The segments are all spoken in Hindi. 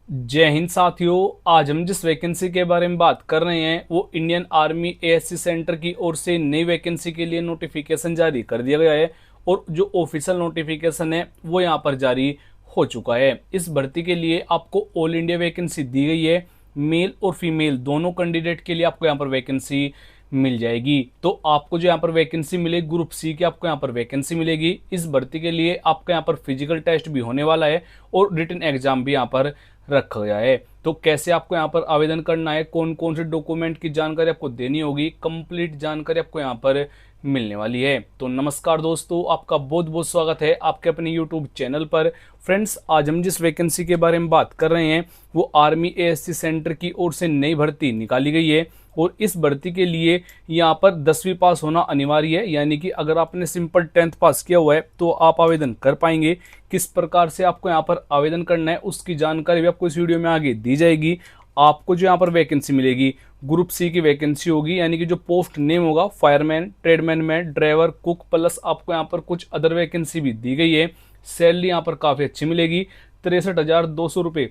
जय हिंद साथियों। आज हम जिस वैकेंसी के बारे में बात कर रहे हैं वो इंडियन आर्मी एएससी सेंटर की ओर से नई वैकेंसी के लिए नोटिफिकेशन जारी कर दिया गया है और जो ऑफिशियल नोटिफिकेशन है वो यहाँ पर जारी हो चुका है। इस भर्ती के लिए आपको ऑल इंडिया वैकेंसी दी गई है। मेल और फीमेल दोनों कैंडिडेट के लिए आपको यहाँ पर वैकेंसी मिल जाएगी। तो आपको जो यहाँ पर वैकेंसी मिलेगी ग्रुप सी की आपको यहाँ पर वैकेंसी मिलेगी। इस भर्ती के लिए आपका यहाँ पर फिजिकल टेस्ट भी होने वाला है और रिटन एग्जाम भी यहाँ पर रखा गया है। तो कैसे आपको यहाँ पर आवेदन करना है, कौन कौन से डॉक्यूमेंट की जानकारी आपको देनी होगी, कंप्लीट जानकारी आपको यहाँ पर मिलने वाली है। तो नमस्कार दोस्तों, आपका बहुत बहुत स्वागत है आपके अपने यूट्यूब चैनल पर। फ्रेंड्स, आज हम जिस वैकेंसी के बारे में बात कर रहे हैं वो आर्मी एएससी सेंटर की ओर से नई भर्ती निकाली गई है और इस भर्ती के लिए यहाँ पर 10वीं पास होना अनिवार्य है। यानी कि अगर आपने सिंपल 10th पास किया हुआ है तो आप आवेदन कर पाएंगे। किस प्रकार से आपको यहाँ पर आवेदन करना है उसकी जानकारी भी आपको इस वीडियो में आगे दी जाएगी। आपको जो यहाँ पर वैकेंसी मिलेगी ग्रुप सी की वैकेंसी होगी, यानी कि जो पोस्ट नेम होगा फायरमैन, ट्रेडमैन में ड्राइवर, कुक, प्लस आपको यहाँ पर कुछ अदर वैकेंसी भी दी गई है। सैलरी यहाँ पर काफ़ी अच्छी मिलेगी, 63,200 रुपये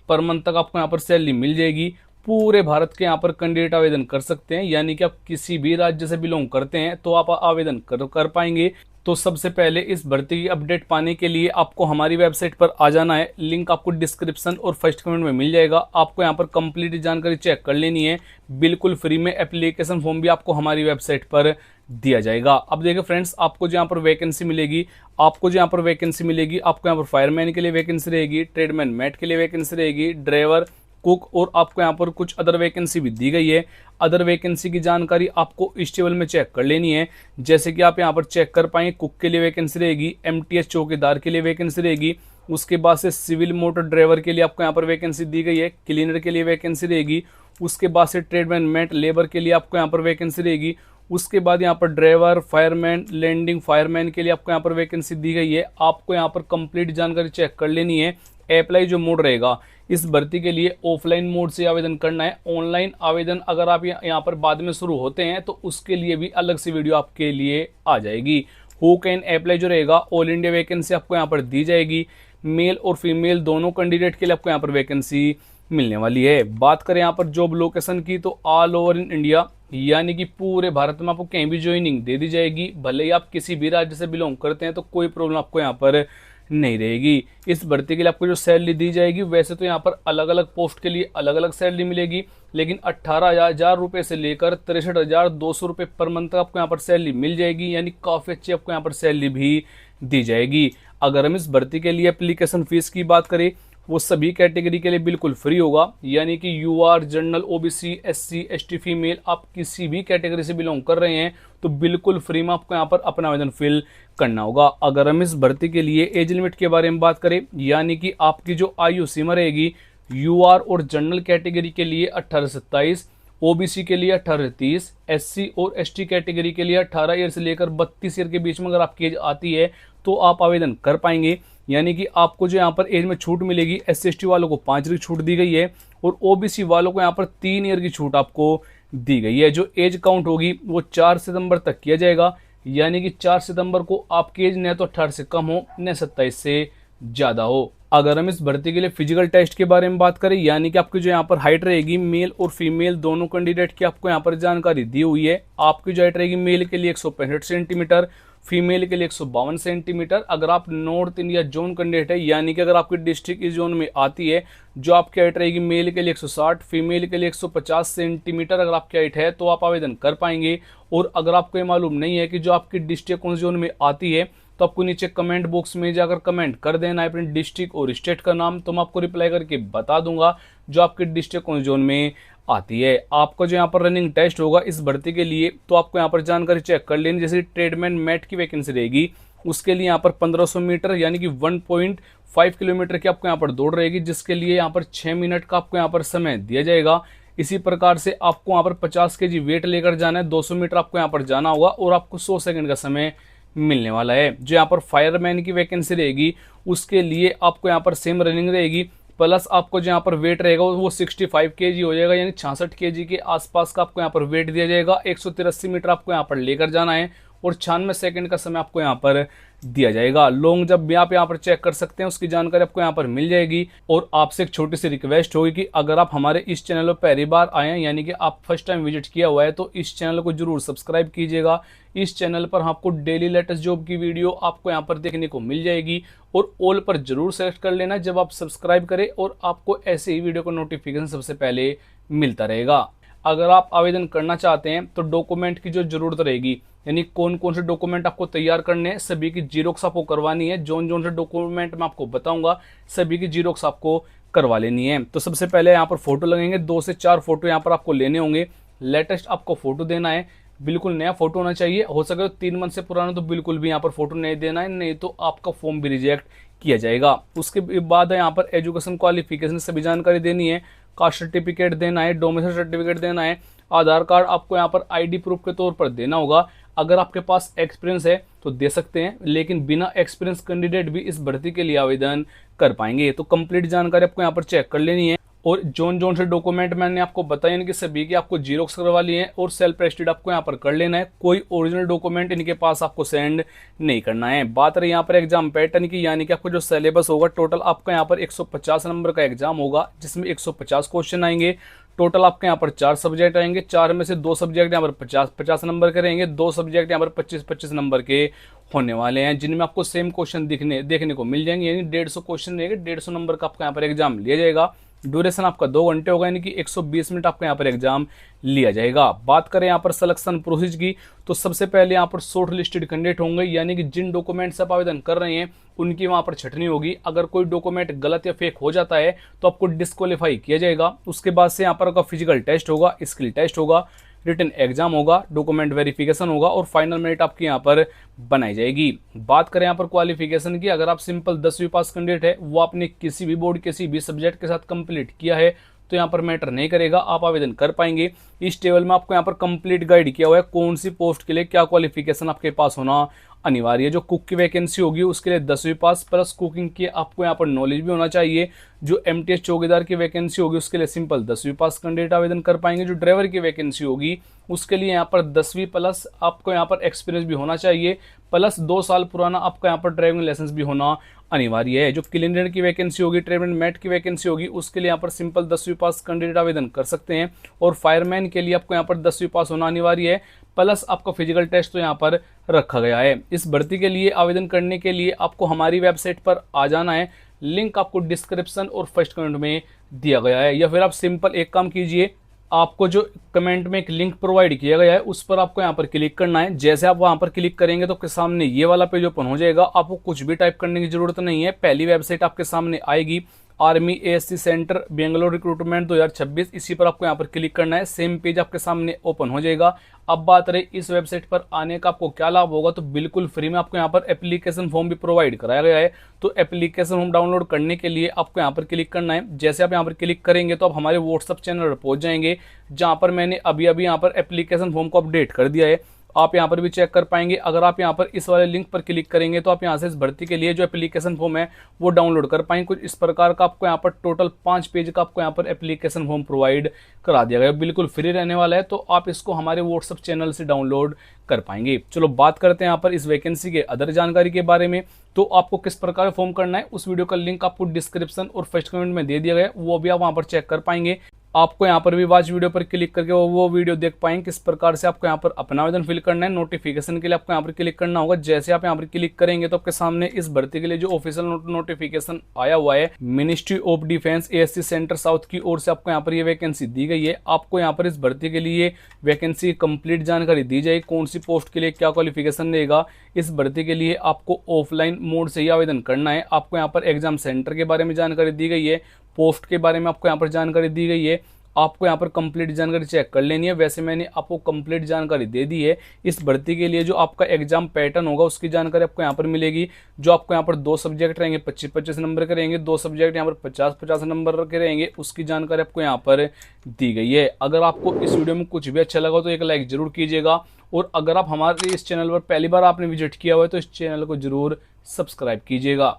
पर मंथ तक आपको यहाँ पर सैलरी मिल जाएगी। पूरे भारत के यहाँ पर कैंडिडेट आवेदन कर सकते हैं, यानी कि आप किसी भी राज्य से बिलोंग करते हैं तो आप आवेदन कर पाएंगे। तो सबसे पहले इस भर्ती की अपडेट पाने के लिए आपको हमारी वेबसाइट पर आ जाना है। लिंक आपको डिस्क्रिप्शन और फर्स्ट कमेंट में मिल जाएगा। आपको यहाँ पर कंप्लीट जानकारी चेक कर लेनी है, बिल्कुल फ्री में। एप्लीकेशन फॉर्म भी आपको हमारी वेबसाइट पर दिया जाएगा। अब देखिए फ्रेंड्स, आपको जो यहाँ पर वैकेंसी मिलेगी आपको यहाँ पर फायरमैन के लिए वैकेंसी रहेगी, ट्रेडमैन मेट के लिए वैकेंसी रहेगी, ड्राइवर, कुक, और आपको यहाँ पर कुछ अदर वैकेंसी भी दी गई है। अदर वैकेंसी की जानकारी आपको इस टेबल में चेक कर लेनी है। जैसे कि आप यहाँ पर चेक कर पाएंगे, कुक के लिए वैकेंसी रहेगी, एमटीएस चौकीदार के लिए वैकेंसी रहेगी, उसके बाद से सिविल मोटर ड्राइवर के लिए आपको यहाँ पर वैकेंसी दी गई है, क्लीनर के लिए वैकेंसी रहेगी, उसके बाद से ट्रेडमैन मेट लेबर के लिए आपको यहाँ पर वैकेंसी रहेगी, उसके बाद यहाँ पर ड्राइवर, फायरमैन, लैंडिंग फायरमैन के लिए आपको यहाँ पर वैकेंसी दी गई है। आपको यहाँ पर कंप्लीट जानकारी चेक कर लेनी है। अप्लाई जो मोड रहेगा इस भर्ती के लिए ऑफलाइन मोड से आवेदन करना है। ऑनलाइन आवेदन अगर आप यहाँ पर बाद में शुरू होते हैं तो उसके लिए भी अलग से वीडियो आपके लिए आ जाएगी। हु कैन अप्लाई जो रहेगा ऑल इंडिया वैकेंसी आपको यहाँ पर दी जाएगी। मेल और फीमेल दोनों कैंडिडेट के लिए आपको यहाँ पर वैकेंसी मिलने वाली है। बात करें यहाँ पर जॉब लोकेशन की तो ऑल ओवर इन इंडिया, यानी कि पूरे भारत में आपको कहीं भी ज्वाइनिंग दे दी जाएगी। भले ही आप किसी भी राज्य से बिलोंग करते हैं तो कोई प्रॉब्लम आपको यहाँ पर नहीं रहेगी। इस भर्ती के लिए आपको जो सैलरी दी जाएगी, वैसे तो यहाँ पर अलग अलग पोस्ट के लिए अलग अलग सैलरी मिलेगी, लेकिन 18,000 रुपये से लेकर 63,200 रुपये पर मंथ आपको यहाँ पर सैलरी मिल जाएगी। यानी काफ़ी अच्छी आपको यहाँ पर सैलरी भी दी जाएगी। अगर हम इस भर्ती के लिए एप्लीकेशन फीस की बात करें वो सभी कैटेगरी के लिए बिल्कुल फ्री होगा। यानी कि UR, general, OBC, SC, ST, female, आप किसी भी कैटेगरी से बिलोंग कर रहे हैं तो बिल्कुल फ्री में आपको यहाँ पर अपना आवेदन फिल करना होगा। अगर हम इस भर्ती के लिए एज लिमिट के बारे में बात करें, यानी कि आपकी जो आयु सीमा रहेगी यूआर और जनरल कैटेगरी के लिए 18 से 27, ओबीसी के लिए 18 से 30, एससी और एसटी कैटेगरी के लिए 18 ईयर से लेकर 32 ईयर के बीच में अगर आपकी एज आती है तो आप आवेदन कर पाएंगे। यानी कि आपको जो यहाँ पर एज में छूट मिलेगी, एससी एसटी वालों को 5 ईयर की छूट दी गई है और ओबीसी वालों को यहाँ पर 3 ईयर की छूट आपको दी गई है। जो एज काउंट होगी वो 4 सितंबर तक किया जाएगा। यानी कि 4 सितंबर को आपकी एज न तो 18 से कम हो न 27 से ज़्यादा हो। अगर हम इस भर्ती के लिए फिजिकल टेस्ट के बारे में बात करें, यानी कि आपकी जो यहाँ पर हाइट रहेगी मेल और फीमेल दोनों कैंडिडेट की आपको यहाँ पर जानकारी दी हुई है। आपकी जो हाइट रहेगी मेल के लिए 165 सेंटीमीटर, फीमेल के लिए 152 सेंटीमीटर। अगर आप नॉर्थ इंडिया जोन कैंडिडेट है, यानी कि अगर आपकी डिस्ट्रिक्ट इस जोन में आती है, जो आपकी हाइट रहेगी मेल के लिए 160, फीमेल के लिए 150 सेंटीमीटर अगर आपकी हाइट है तो आप आवेदन कर पाएंगे। और अगर आपको ये मालूम नहीं है कि जो आपकी डिस्ट्रिक्ट कौन जोन में आती है तो आपको नीचे कमेंट बॉक्स में जाकर कमेंट कर देना है अपने डिस्ट्रिक्ट और स्टेट का नाम, तो मैं आपको रिप्लाई करके बता दूंगा जो आपकी डिस्ट्रिक्ट कौन जोन में आती है। आपका जो यहाँ पर रनिंग टेस्ट होगा इस भर्ती के लिए तो आपको यहाँ पर जानकारी चेक कर लेनी। जैसे ट्रेडमैन मेट की वैकेंसी रहेगी उसके लिए यहाँ पर 1500 मीटर यानी कि 1.5 किलोमीटर की आपको यहाँ पर दौड़ रहेगी, जिसके लिए यहाँ पर 6 मिनट का आपको यहाँ पर समय दिया जाएगा। इसी प्रकार से आपको यहाँ पर 50 केजी वेट लेकर जाना है, 200 मीटर आपको यहाँ पर जाना होगा और आपको 100 सेकंड का समय मिलने वाला है। जो यहाँ पर फायरमैन की वैकेंसी रहेगी उसके लिए आपको यहाँ पर सेम रनिंग रहेगी, प्लस आपको जो यहाँ पर वेट रहेगा वो 65 केजी हो जाएगा, यानी 66 केजी के आसपास का आपको यहाँ पर वेट दिया जाएगा। 183 मीटर आपको यहाँ पर लेकर जाना है और 96 सेकंड का समय आपको यहाँ पर दिया जाएगा। लॉन्ग जब भी आप यहाँ पर चेक कर सकते हैं, उसकी जानकारी आपको यहाँ पर मिल जाएगी। और आपसे एक छोटी सी रिक्वेस्ट होगी कि अगर आप हमारे इस चैनल पर पहली बार आए हैं, यानी कि आप फर्स्ट टाइम विजिट किया हुआ है, तो इस चैनल को जरूर सब्सक्राइब कीजिएगा। इस चैनल पर आपको डेली लेटेस्ट जॉब की वीडियो आपको यहाँ पर देखने को मिल जाएगी। और ऑल पर जरूर सेलेक्ट कर लेना जब आप सब्सक्राइब करें, और आपको ऐसे ही वीडियो का नोटिफिकेशन सबसे पहले मिलता रहेगा। अगर आप आवेदन करना चाहते हैं तो डॉक्यूमेंट की जो जरूरत रहेगी, यानी कौन कौन से डॉक्यूमेंट आपको तैयार करने हैं, सभी की जीरोक्स आपको करवानी है। जोन जोन से डॉक्यूमेंट मैं आपको बताऊंगा, सभी की जीरोक्स आपको करवा लेनी है। तो सबसे पहले यहाँ पर फोटो लगेंगे, 2 से 4 फोटो यहाँ पर आपको लेने होंगे। लेटेस्ट आपको फोटो देना है, बिल्कुल नया फोटो होना चाहिए। हो सके तो 3 मंथ से पुराना तो बिल्कुल भी यहाँ पर फोटो नहीं देना है, नहीं तो आपका फॉर्म भी रिजेक्ट किया जाएगा। उसके बाद यहाँ पर एजुकेशन क्वालिफिकेशन सभी जानकारी देनी है। कास्ट सर्टिफिकेट देना है, डोमिसाइल सर्टिफिकेट देना है, आधार कार्ड आपको यहाँ पर आईडी प्रूफ के तौर पर देना होगा। अगर आपके पास एक्सपीरियंस है तो दे सकते हैं, लेकिन बिना एक्सपीरियंस कैंडिडेट भी इस भर्ती के लिए आवेदन कर पाएंगे। तो कंप्लीट जानकारी आपको यहाँ पर चेक कर लेनी है। और जोन जोन से डॉक्यूमेंट मैंने आपको बताया, इनके सभी की आपको जीरोक्स करवा ली है और सेल्फ अटेस्टेड आपको यहाँ पर कर लेना है। कोई ओरिजिनल डॉक्यूमेंट इनके पास आपको सेंड नहीं करना है। बात रही यहाँ पर एग्जाम पैटर्न की, यानी कि आपको जो सिलेबस होगा, टोटल आपका यहाँ पर 150 नंबर का एग्जाम होगा, जिसमें 150 क्वेश्चन आएंगे। टोटल आपके यहाँ पर 4 सब्जेक्ट आएंगे, 4 में से 2 सब्जेक्ट यहाँ पर 50-50 नंबर के रहेंगे, 2 सब्जेक्ट यहाँ पर 25-25 नंबर के होने वाले हैं, जिनमें आपको सेम क्वेश्चन देखने को मिल जाएंगे। यानी 150 क्वेश्चन रहेंगे, 150 नंबर का आपका यहाँ पर एग्जाम लिया जाएगा। ड्यूरेशन आपका 2 घंटे होगा, यानी कि 120 मिनट आपका यहाँ पर एग्जाम लिया जाएगा। बात करें यहाँ पर सिलेक्शन प्रोसेस की, तो सबसे पहले यहाँ पर शॉर्ट लिस्टेड कैंडिडेट होंगे, यानी कि जिन डॉक्यूमेंट से आप आवेदन कर रहे हैं उनकी वहां पर छटनी होगी। अगर कोई डॉक्यूमेंट गलत या फेक हो जाता है तो आपको डिस्क्वालीफाई किया जाएगा। उसके बाद से यहाँ पर आपका फिजिकल टेस्ट होगा, स्किल टेस्ट होगा, रिटन एग्जाम होगा, डॉक्यूमेंट वेरिफिकेशन होगा और फाइनल मेरिट आपकी यहाँ पर बनाई जाएगी। बात करें यहाँ पर क्वालिफिकेशन की, अगर आप सिंपल 10वीं पास कैंडिडेट है, वो आपने किसी भी बोर्ड किसी भी सब्जेक्ट के साथ कंप्लीट किया है, तो यहाँ पर मैटर नहीं करेगा, आप आवेदन कर पाएंगे। इस टेबल में आपको यहाँ पर कंप्लीट गाइड किया हुआ है कौन सी पोस्ट के लिए क्या क्वालिफिकेशन आपके पास होना अनिवार्य है। जो कुक की वैकेंसी होगी उसके लिए 10वीं पास प्लस कुकिंग की आपको यहाँ पर नॉलेज भी होना चाहिए। जो एमटीएस चौकीदार की वैकेंसी होगी उसके लिए सिंपल 10वीं पास कैंडिडेट आवेदन कर पाएंगे। जो ड्राइवर की वैकेंसी होगी उसके लिए यहाँ पर 10वीं प्लस आपको यहाँ पर एक्सपीरियंस भी होना चाहिए, प्लस 2 साल पुराना आपका यहाँ पर ड्राइविंग लाइसेंस भी होना अनिवार्य है। जो क्लीनर की वैकेंसी होगी, ट्रेडमैन मेट की वैकेंसी होगी, उसके लिए यहाँ पर सिंपल 10वीं पास कैंडिडेट आवेदन कर सकते हैं। और फायरमैन के लिए आपको यहाँ पर 10वीं पास होना अनिवार्य है, प्लस आपका फिजिकल टेस्ट तो यहाँ पर रखा गया है। इस भर्ती के लिए आवेदन करने के लिए आपको हमारी वेबसाइट पर आ जाना है, लिंक आपको डिस्क्रिप्शन और फर्स्ट कमेंट में दिया गया है। या फिर आप सिंपल एक काम कीजिए, आपको जो कमेंट में एक लिंक प्रोवाइड किया गया है उस पर आपको यहाँ पर क्लिक करना है। जैसे आप वहां पर क्लिक करेंगे तो आपके सामने ये वाला पेज ओपन हो जाएगा। आपको कुछ भी टाइप करने की जरूरत नहीं है, पहली वेबसाइट आपके सामने आएगी, army ASC centre Bangalore recruitment 2026, इसी पर आपको यहाँ पर क्लिक करना है। सेम पेज आपके सामने ओपन हो जाएगा। अब बात रही इस वेबसाइट पर आने का आपको क्या लाभ होगा, तो बिल्कुल फ्री में आपको यहाँ पर एप्लीकेशन फॉर्म भी प्रोवाइड कराया गया है। तो एप्लीकेशन फॉर्म डाउनलोड करने के लिए आपको यहाँ पर क्लिक करना है। जैसे आप यहाँ पर क्लिक करेंगे तो आप हमारे व्हाट्सएप चैनल पर पहुंच जाएंगे, जहां पर मैंने अभी अभी यहाँ पर एप्लीकेशन फॉर्म को अपडेट कर दिया है। आप यहाँ पर भी चेक कर पाएंगे। अगर आप यहाँ पर इस वाले लिंक पर क्लिक करेंगे तो आप यहाँ से इस भर्ती के लिए जो एप्लीकेशन फॉर्म है वो डाउनलोड कर पाएंगे। कुछ इस प्रकार का आपको यहाँ पर टोटल 5 पेज का आपको यहाँ पर एप्लीकेशन फॉर्म प्रोवाइड करा दिया गया, बिल्कुल फ्री रहने वाला है। तो आप इसको हमारे व्हाट्सएप चैनल से डाउनलोड कर पाएंगे। चलो बात करते हैं यहाँ पर इस वैकेंसी के अदर जानकारी के बारे में। तो आपको किस प्रकार फॉर्म करना है उस वीडियो का लिंक आपको डिस्क्रिप्शन और फर्स्ट कमेंट में दे दिया गया है, वो भी आप वहां पर चेक कर पाएंगे। आपको यहाँ पर भी वॉच वीडियो पर क्लिक करके वो वीडियो देख पाएंगे किस प्रकार से आपको यहाँ पर अपना आवेदन फिल करना है। नोटिफिकेशन के लिए आपको यहाँ पर क्लिक करना होगा। जैसे आप यहाँ पर क्लिक करेंगे तो आपके सामने इस भर्ती के लिए जो ऑफिशियल नोटिफिकेशन आया हुआ है ministry of defence ASC centre south की ओर से आपको यहाँ पर ये वैकेंसी दी गई है। आपको यहाँ पर इस भर्ती के लिए वैकेंसी कंप्लीट जानकारी दी जाएगी, कौन सी पोस्ट के लिए क्या क्वालिफिकेशन रहेगा। इस भर्ती के लिए आपको ऑफलाइन मोड से ही आवेदन करना है। आपको यहाँ पर एग्जाम सेंटर के बारे में जानकारी दी गई है, पोस्ट के बारे में आपको यहाँ पर जानकारी दी गई है। आपको यहाँ पर कंप्लीट जानकारी चेक कर लेनी है। वैसे मैंने आपको कंप्लीट जानकारी दे दी है। इस भर्ती के लिए जो आपका एग्जाम पैटर्न होगा उसकी जानकारी आपको यहाँ पर मिलेगी। जो आपको यहाँ पर 2 सब्जेक्ट रहेंगे 25-25 नंबर के रहेंगे, 2 सब्जेक्ट यहाँ पर 50-50 नंबर के रहेंगे, उसकी जानकारी आपको यहाँ पर दी गई है। अगर आपको इस वीडियो में कुछ भी अच्छा लगा तो एक लाइक जरूर कीजिएगा। और अगर आप हमारे इस चैनल पर पहली बार आपने विजिट किया हुआ है तो इस चैनल को जरूर सब्सक्राइब कीजिएगा।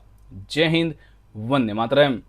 जय हिंद, वंदे मातरम।